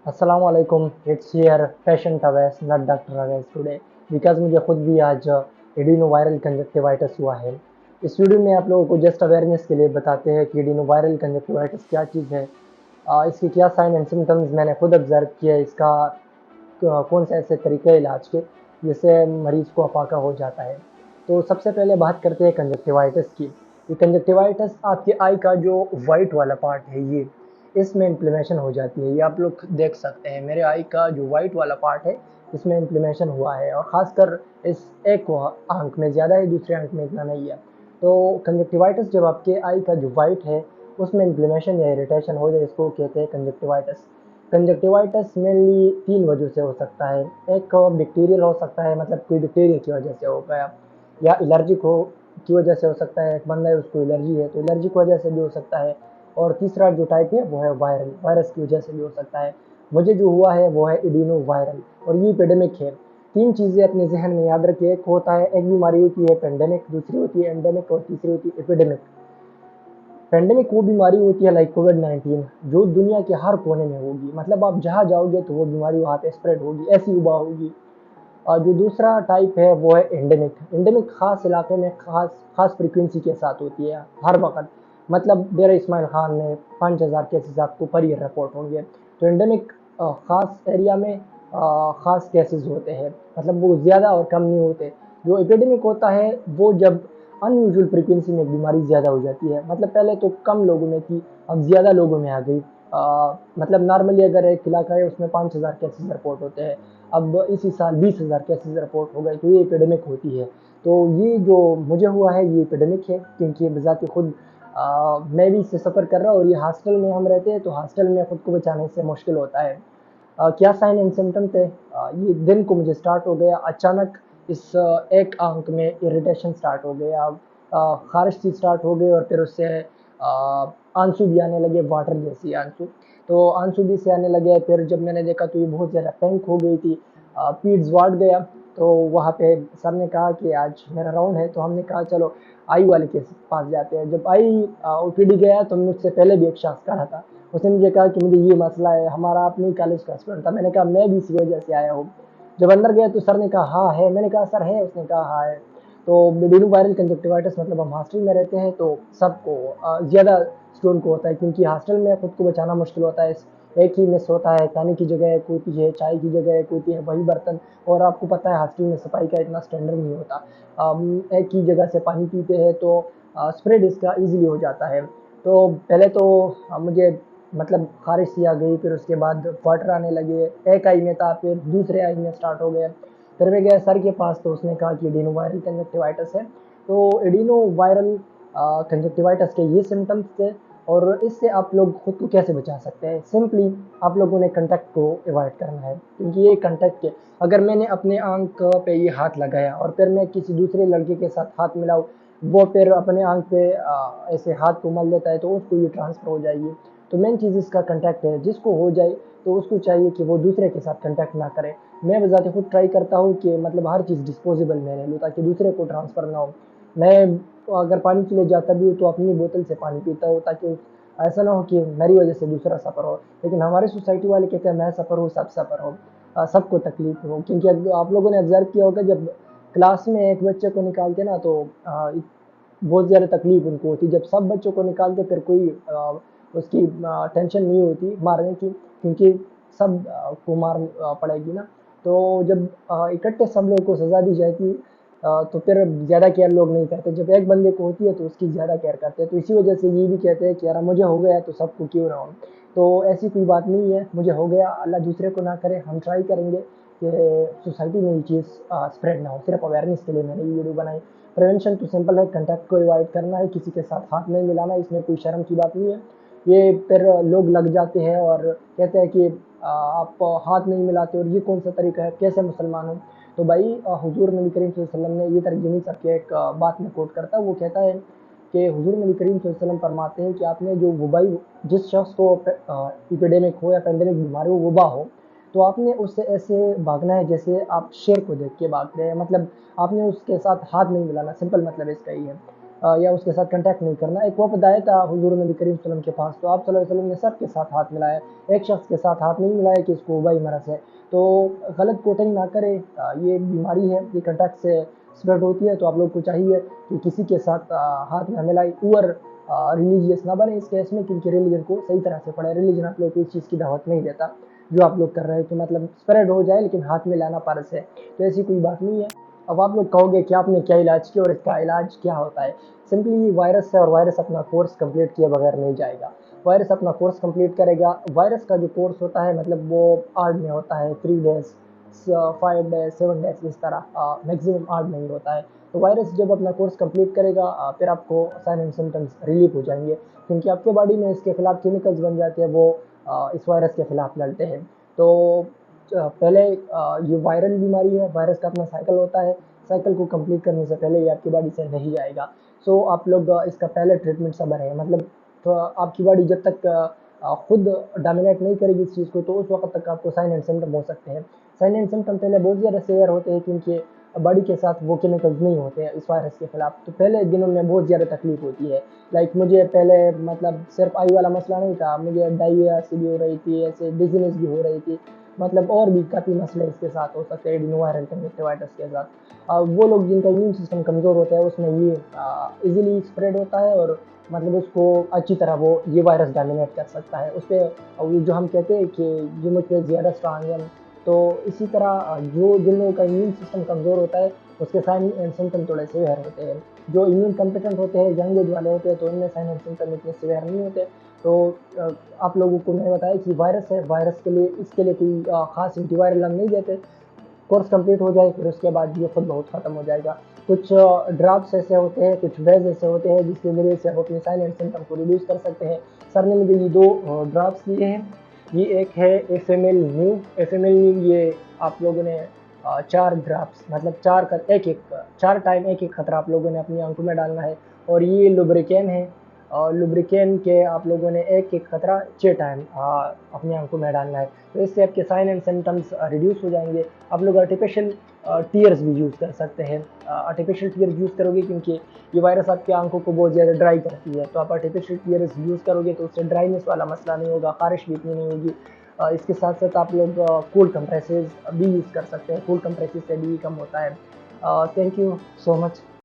अस्सलाम वालेकुम, it's here patient Awais not doctor Awais today because मुझे खुद भी आज एडिनो वायरल कंजक्टिवाइटिस हुआ है। इस वीडियो में आप लोगों को जस्ट अवेयरनेस के लिए बताते हैं कि एडिनो वायरल कंजक्टिवाइटिस क्या चीज़ है, इसके क्या साइन एंड सिम्टम्स मैंने खुद ऑब्जर्व किया है, इसका कौन से ऐसे तरीके हैं इलाज के जिससे मरीज को अफाका हो जाता है। तो सबसे पहले बात करते हैं कंजक्टिवाइटिस की। ये कंजक्टिवाइटिस आपके आई का जो वाइट वाला पार्ट है, ये इसमें इन्फ्लेमेशन हो जाती है। ये आप लोग देख सकते हैं, मेरे आई का जो वाइट वाला पार्ट है इसमें इन्फ्लेमेशन हुआ है, और ख़ासकर इस एक आंख में ज़्यादा है, दूसरे आंख में इतना नहीं है। तो कंजक्टिवाइटिस जब आपके आई का जो वाइट है उसमें इन्फ्लेमेशन या इरिटेशन हो जाए, इसको कहते हैं कंजक्टिवाइटिस। कंजक्टिवाइटिस मेनली 3 वजह से हो सकता है। एक बैक्टीरियल हो सकता है, मतलब कोई बैक्टीरिया की वजह से हो गया, या एलर्जिक हो की वजह से हो सकता है। एक बंदा है उसको एलर्जी है तो एलर्जी की वजह से भी हो सकता है। और तीसरा जो टाइप है वो है वायरल, वायरस की वजह से भी हो सकता है। मुझे जो हुआ है वो है एडिनो वायरल, और ये एपिडेमिक है। 3 चीज़ें अपने जहन में याद रखिए, एक होता है, एक बीमारी होती है पेंडेमिक, दूसरी होती है एंडेमिक, और तीसरी होती है एपिडेमिक। पेंडेमिक वो बीमारी होती है लाइक कोविड-19, जो दुनिया के हर कोने में होगी, मतलब आप जहाँ जाओगे तो वो बीमारी वहाँ पे स्प्रेड होगी, ऐसी वबा होगी। और जो दूसरा टाइप है वो है एंडेमिक। एंडेमिक खास इलाके में खास खास फ्रीक्वेंसी के साथ होती है हर वक्त। मतलब डेरा इस्माइल खान में 5,000 केसेस आपको पर ईयर रिपोर्ट होंगे। तो एंडेमिक खास एरिया में खास केसेस होते हैं, मतलब वो ज़्यादा और कम नहीं होते। जो एपिडेमिक होता है वो जब अनयूजुअल फ्रीक्वेंसी में बीमारी ज़्यादा हो जाती है, मतलब पहले तो कम लोगों में थी, अब ज़्यादा लोगों में आ गई। मतलब नॉर्मली अगर एक इलाका है उसमें 5,000 केसेस रिपोर्ट होते हैं, अब इसी साल 20,000 केसेस रिपोर्ट हो गए, तो ये एपिडेमिक होती है। तो ये जो मुझे हुआ है ये एपिडेमिक है, क्योंकि बजाते खुद मैं भी इससे सफ़र कर रहा हूँ, और ये हॉस्टल में हम रहते हैं तो हॉस्टल में खुद को बचाने से मुश्किल होता है। क्या साइन एंड सिम्टम थे? ये दिन को मुझे स्टार्ट हो गया अचानक, इस एक आंख में इरिटेशन स्टार्ट हो गया, खारिश सी स्टार्ट हो गई, और फिर उससे आंसू भी आने लगे, वाटर जैसी आंसू। तो आंसू भी से आने लगे, फिर जब मैंने देखा तो ये बहुत ज़्यादा पिंक हो गई थी, पीठ वाट गया। तो वहाँ पे सर ने कहा कि आज मेरा राउंड है, तो हमने कहा चलो आई वाले के पास जाते हैं। जब आई ओपीडी गया तो मुझसे पहले भी एक शख्स खड़ा था, उसने मुझे कहा कि मुझे ये मसला है, हमारा अपने ही कॉलेज का स्टूडेंट था। मैंने कहा मैं भी इसी वजह से आया हूँ। जब अंदर गया तो सर ने कहा हाँ है, मैंने कहा सर है, उसने कहा हाँ है। तो बेडिनो वायरल कंजक्टिवाइटिस, मतलब हम हॉस्टल में रहते हैं तो सबको ज़्यादा स्टूडेंट को होता है, क्योंकि हॉस्टल में खुद को बचाना मुश्किल होता है। एक ही मेस होता है, खाने की जगह एक होती है, चाय की जगह एक होती है, वही बर्तन। और आपको पता है हॉस्टल में सफाई का इतना स्टैंडर्ड नहीं होता, एक ही जगह से पानी पीते हैं तो स्प्रेड इसका ईजिली हो जाता है। तो पहले तो मुझे मतलब खारिश सी आ गई, फिर उसके बाद वाटर आने लगे, एक आई में था, फिर दूसरे आई में स्टार्ट हो गए। फिर मैं गया सर के पास तो उसने कहा कि एडिनो वायरल कंजक्टिवाइटिस है। तो एडिनो वायरल कंजक्टिवाइटिस के ये सिम्टम्स थे। और इससे आप लोग खुद को कैसे बचा सकते हैं? सिंपली आप लोगों ने कंटेक्ट को अवॉइड करना है, क्योंकि ये कंटेक्ट के, अगर मैंने अपने आंख पे ये हाथ लगाया और फिर मैं किसी दूसरे लड़के के साथ हाथ मिलाऊँ, वो फिर अपने आंख पे ऐसे हाथ को मल लेता है तो उसको ये ट्रांसफ़र हो जाएगी। तो मेन चीज़ इसका कंटेक्ट है, जिसको हो जाए तो उसको चाहिए कि वो दूसरे के साथ कंटेक्ट ना करे। मैं बजाते खुद ट्राई करता हूँ कि मतलब हर चीज़ डिस्पोजेबल में ले लूँ, ताकि दूसरे को ट्रांसफ़र ना हो। मैं अगर पानी के लिए जाता भी हूँ तो अपनी बोतल से पानी पीता हूँ, ताकि ऐसा ना हो कि मेरी वजह से दूसरा सफ़र हो। लेकिन हमारी सोसाइटी वाले कहते हैं मैं सफ़र हूँ, सब सफ़र हो, सबको तकलीफ हो। क्योंकि आप लोगों ने ऑब्जर्व किया होगा, जब क्लास में एक बच्चे को निकालते ना तो बहुत ज़्यादा तकलीफ उनको होती। जब सब बच्चों को निकालते फिर कोई उसकी टेंशन नहीं होती मारने की, क्योंकि सब को मार पड़ेगी ना। तो जब इकट्ठे सब लोगों को सज़ा दी जाती है, तो फिर ज़्यादा केयर लोग नहीं करते। जब एक बंदे को होती है तो उसकी ज़्यादा केयर करते हैं। तो इसी वजह से ये भी कहते हैं कि यार मुझे हो गया है तो सबको क्यों ना हो। तो ऐसी कोई बात नहीं है, मुझे हो गया, अल्लाह दूसरे को ना करे। हम ट्राई करेंगे कि सोसाइटी में ये चीज़ स्प्रेड ना हो। सिर्फ अवेयरनेस के लिए मैंने ये वीडियो बनाई। प्रिवेंशन तो सिंपल है, कंटेक्ट को अवॉइड करना है, किसी के साथ हाथ नहीं मिलाना, इसमें कोई शर्म की बात नहीं है। ये फिर लोग लग जाते हैं और कहते हैं कि आप हाथ नहीं मिलाते और ये कौन सा तरीका है, कैसे मुसलमान हो। तो भाई हुजूर नबी करीम सल्लल्लाहु अलैहि वसल्लम ने ये तरजीमी सबके एक बात में कोट करता है, वो कहता है कि हुजूर नबी करीम सल्लल्लाहु अलैहि वसल्लम फरमाते हैं कि आपने जो वबाई, जिस शख्स को एपिडेमिक हो या पेंडेमिक बीमारी हो, वबा हो, तो आपने उससे ऐसे भागना है जैसे आप शेर को देख के भाग रहे हैं। मतलब आपने उसके साथ हाथ नहीं मिलाना, सिंपल मतलब इसका ही है। या उसके साथ कांटेक्ट नहीं करना। एक वफ़द आया था हुज़ूर नबी करीम सल्लल्लाहु अलैहि वसल्लम के पास, तो आप सल्लल्लाहु अलैहि वसल्लम ने सबके साथ हाथ मिलाया, एक शख्स के साथ हाथ नहीं मिलाया कि इसको वबाई मरज़ है। तो गलत कोटिंग ना करें, ये बीमारी है, ये कांटेक्ट से स्प्रेड होती है, तो आप लोग को चाहिए कि किसी के साथ हाथ ना मिलाएं। ओवर रिलीजियस ना बने इस केस में, क्योंकि रिलीजन को सही तरह से पढ़ें। रिलीजन आप लोग को इस चीज़ की दावत नहीं देता जो आप लोग कर रहे हैं कि मतलब स्प्रेड हो जाए लेकिन हाथ में लाना फ़र्ज़ है, तो ऐसी कोई बात नहीं है। अब आप लोग कहोगे कि आपने क्या इलाज किया और इसका इलाज क्या होता है। सिंपली वायरस है और वायरस अपना कोर्स कंप्लीट किए बगैर नहीं जाएगा। वायरस अपना कोर्स कंप्लीट करेगा। वायरस का जो कोर्स होता है मतलब वो आर्ड में होता है, 3 डेज़, 5 डेज़, 7 डेज़, इस तरह मैक्सिमम आर्ड में ही होता है। तो वायरस जब अपना कोर्स कंप्लीट करेगा फिर आपको साइन एंड सिम्टम्स रिलीफ हो जाएंगे, क्योंकि आपके बॉडी में इसके खिलाफ केमिकल्स बन जाते हैं, वो इस वायरस के खिलाफ लड़ते हैं। तो पहले ये वायरल बीमारी है, वायरस का अपना साइकिल होता है, साइकिल को कंप्लीट करने से पहले ये आपकी बॉडी से नहीं जाएगा। सो आप लोग इसका पहले ट्रीटमेंट सब है, मतलब तो आपकी बॉडी जब तक खुद डोमिनेट नहीं करेगी इस चीज़ को, तो उस वक्त तक आपको साइन एंड सिम्टम हो सकते हैं। साइन एंड सिम्टम पहले बहुत ज़्यादा सीवियर होते हैं, क्योंकि बॉडी के साथ वो केमिकल्स नहीं होते हैं इस वायरस के खिलाफ। तो पहले दिनों में बहुत ज़्यादा तकलीफ होती है। लाइक मुझे पहले मतलब सिर्फ आई वाला मसला नहीं था, मुझे डायरिया सी भी हो रही थी, ऐसे डिजीनेस भी हो रही थी, मतलब और भी काफ़ी मसले इसके साथ हो सकते हैं एडिनोवायरल कंजक्टिवाइटिस के साथ। वो लोग जिनका इम्यून सिस्टम कमज़ोर होता है उसमें ये इजीली स्प्रेड होता है, और मतलब उसको अच्छी तरह वो ये वायरस डोमिनेट कर सकता है उस पर। जो हम कहते हैं कि ये मुझ पर ज़्यादा स्ट्रांग है, तो इसी तरह जो जिन लोगों का इम्यून सिस्टम कमज़ोर होता है उसके साइन एंड सिम्टम थोड़े सीवियर होते हैं। जो इम्यून कम्पिटेंट होते हैं, यंग एज वाले होते हैं, तो उनमें साइन एंड सिम्टम इतने सीवियर नहीं होते। तो आप लोगों को मैंने बताया कि वायरस है, वायरस के लिए इसके लिए कोई ख़ास एंटीवायरल हम नहीं देते। कोर्स कंप्लीट हो जाए फिर उसके बाद ये खुद बहुत ख़त्म हो जाएगा। कुछ ड्रॉप्स ऐसे होते हैं, कुछ वेज ऐसे होते हैं जिसके ज़रिए से आप अपने साइन एंड सिम्टम को रिड्यूस कर सकते हैं। सर ने मुझे ये 2 ड्रॉप्स दिए हैं। ये एक है एफएमएल न्यू। एफएमएल न्यू ये आप लोगों ने 4 ड्रॉप्स मतलब 4 का एक-एक 4 टाइम एक-एक खतरा आप लोगों ने अपनी आँखों में डालना है। और ये लुब्रिकेन है, लुब्रिकेन के आप लोगों ने एक-एक खतरा 6 टाइम अपनी आँखों में डालना है। तो इससे आपके साइन एंड सिम्टम्स रिड्यूस हो जाएँगे। आप लोग आर्टिफिशियल टीयर्स भी यूज़ कर सकते हैं। आर्टिफिशियल टीयर्स यूज़ करोगे क्योंकि ये वायरस आपकी आँखों को बहुत ज़्यादा ड्राई करती है, तो आप आर्टिफिशियल टीयर्स यूज़ करोगे तो उससे ड्राइनेस वाला मसला नहीं होगा, ख़ारिश भी इतनी नहीं होगी। इसके साथ-साथ आप लोग कोल्ड कंप्रेसेस भी यूज़ कर सकते हैं, कोल्ड कंप्रेसेस से भी कम होता है। Thank you so much.